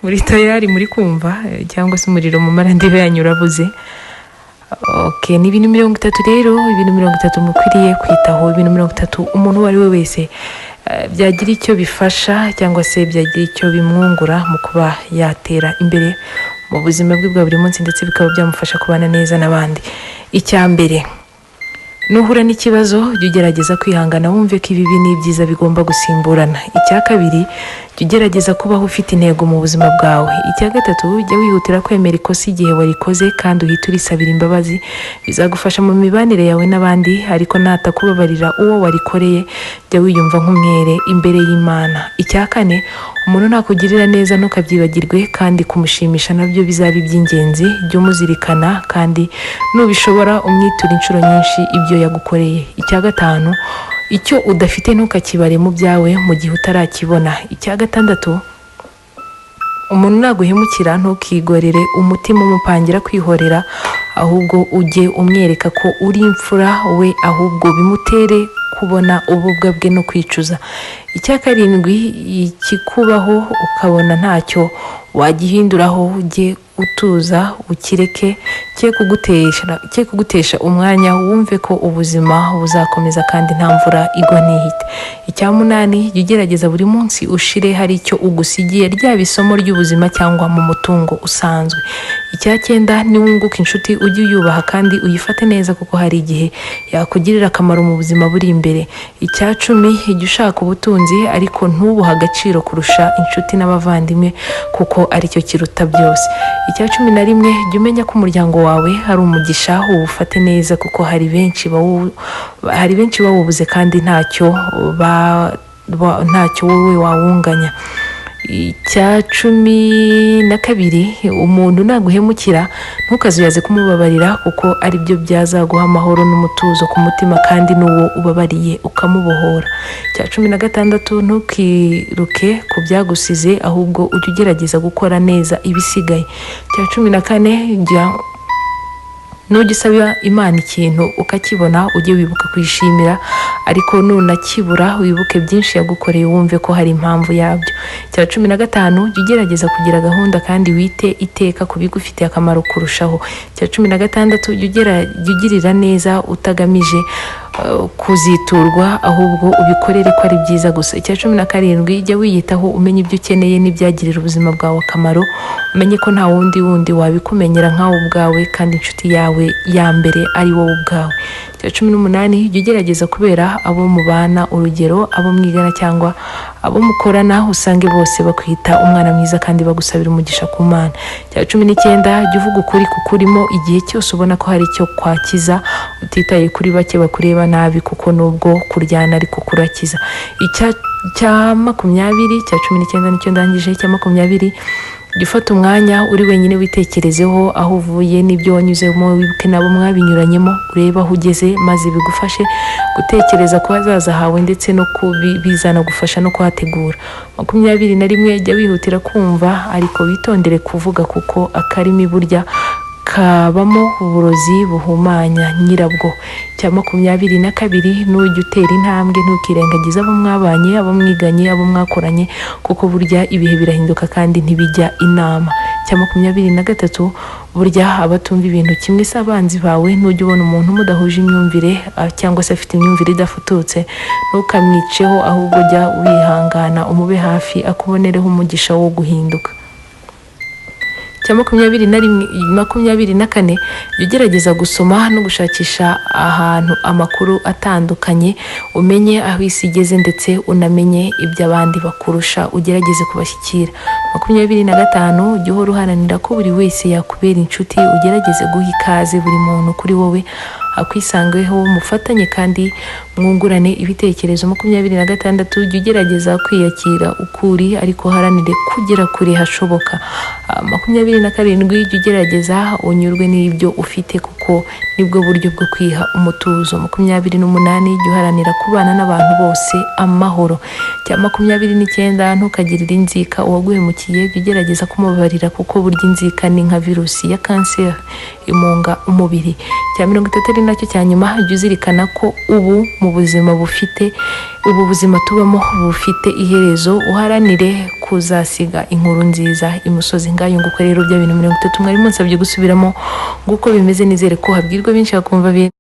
muri tayari muri kumva cyangwa se umuriro mu marandibe yanyu urabuze. Okay, ni ibintu 30 rero, ibintu 30 mukwiriye kwitaho, ibintu 30 umuntu wari we wese byagira icyo bifasha cyangwa se byagira icyo bimwungura mu kuba yatera imbere mu buzima bwe bwa buri munsi, ndetse bikaba byamufasha kubana neza n'abandi. Icyambere, nuhura n'ikibazo jya ugerageza kwihangana, wumve ko ibibi n'ibyiza bigomba gusimburana. Icya kabiri, jya ugerageza kubaho ufite intego mu buzima bwawe. Icya gatatu, jya wihutira kwemera ikosa igihe warikoze kandi uhita urisabira imbabazi, bizagufasha mu mibanire yawe n'abandi, ariko natakubabarira uwo warikoreye jya wiyumva nk'umwere imbere y'Imana. Icya kane, umuntu nakugirira neza ntukabyibagirwe, kandi kumushimisha nabyo bizaba iby'ingenzi. Jya umuzirikana kandi nubishobora umwitura inshuro nyinshi ibyo yagukoreye. Icya gatanu, icyo udafite ntukakibare mu byawe mu gihe utarakibona. Icya gatandatu, umuntu naguhemukira ntukigorere umutima umupangira kwihorera, ahubwo ujye umwereka ko uri imfura we, ahubwo bimutere kubona ububwa bwe no kwicuza. Icya karindwi, ikikubaho ukabona ntacyo wagihinduraho, ujye utuza ukireke, cye kugutesha umwanya, wumve ko ubuzima buzakomeza kandi nta mvura igwa ntihite. Icya munani, jya ugerageza buri munsi ushire hari icyo ugusigiye, ryaba isomo ry'ubuzima cyangwa mu mutungo usanzwe. Icya cyenda, niwunguka inshuti ujye uyubaha kandi uyifate neza, kuko hari igihe yakugirira akamaro mu buzima buri imbere. Icya cumi, jya ushaka ubutunzi ariko ntubuhe agaciro kurusha inshuti n'abavandimwe, kuko aricyo kiruta byose. Icya 11, jya umenya ko umuryango wawe hari umugisha, uwufate neza kuko hari benshi bawubuze kandi ntacyo wowe wawunganya. Icya 12, umuntu naguhemukira ntukazuyaze kumubabarira, kuko ari byo byazaguha amahoro n'umutuzo ku mutima, kandi n'uwo ubabariye ukamubohora. Icya 16, ntukiruke ku byagusize, ahubwo ujye ugerageza gukora neza ibisigaye. Icya 14, nujya usaba Imana ikintu ukakibona ujye wibuka kwishimira, ariko nunakibura wibuke byinshi yagukoreye, wumve ko hari impamvu yabyo. Icya 15, jya ugerageza kugira gahunda kandi wite iteka ku bigufitiye akamaro kurushaho. Icya 16, jya ugirira neza utagamije kuziturwa, ahubwo ubikorere ko ari byiza gusa. Icya 17, jya wiyitaho, umenye ibyo ukeneye n'ibyagirira ubuzima bwawe akamaro, umenye ko nta wundi wabikumenyera nkawe ubwawe, kandi inshuti yawe ya mbere ari wowe ubwawe. Icya 18, jya ugerageza kubera abo mubana urugero, abo mwigana cyangwa abo mukorana, usange bose bakwita umwana mwiza kandi bagusabira umugisha ku Mana. Icya 19, jya uvuga ukuri kukurimo igihe cyose ubona ko hari icyo kwakiza, utitaye kuri bake bakureba nabi, kuko nubwo kuryana ariko kurakiza. Icya 20, icya 19 nicyo ndangije. Icya 20, jya ufata umwanya uri wenyine witekerezeho aho uvuye n'ibyo wanyuzemo, wibuke nabo mwabinyuranyemo, urebe aho ugeze, maze bigufashe gutekereza ku hazaza hawe ndetse no kubizana gufasha no kuhategura. 21, jya wihutira kumva ariko witondere kuvuga, kuko akarimi burya kabamo uburozi buhumanya nyirabwo. Icya 22, nujya utera intambwe ntukirengagize abo mwabanye, abo mwiganye, abo mwakoranye, kuko burya ibihe birahinduka kandi ntibijya inama. Icya 23, burya abatumva ibintu kimwe si abanzi bawe. Nujya ubona umuntu mudahuje imyumvire cyangwa se afite imyumvire idafututse, ntukamwiceho, ahubwo jya wihangana umube hafi, akubonereho umugisha wo guhinduka. Icya 24, jya ugerageza gusoma no gushakisha ahantu amakuru atandukanye, umenye aho isi igeze ndetse unamenye ibyo abandi bakurusha, ugerageze kubashyikira. 25, jya uhora uharanira ko buri wese yakubera inshuti, ugerageze guha ikaze buri muntu kuri wowe, akwisangeho, mufatanye kandi mwungurane ibitekerezo. 26, jya ugerageza kwiyakira ukuri ariko haranire kugera kure hashoboka. 27, jya ugerageza unyurwe n'ibyo ufite, kuko nibwo buryo bwo kwiha umutuzo. 28, jya uharanira kubana n'abantu bose amahoro. Icya 29, ntukagirire inzika uwaguhemukiye, jya ugerageza kumubabarira, kuko burya inzika ni nka virusi ya kanseri imunga umubiri. Icya 30 nacyo cya nyuma, jya uzirikana ko ubu mu buzima bufite ubu buzima tubamo bufite iherezo, uharanire kuzasiga inkuru nziza imusozi ngayo. Nguko rero bya 2030 mwari munsabye gusubiramo nguko bimeze, nizere ko habwirwa benshi bakumva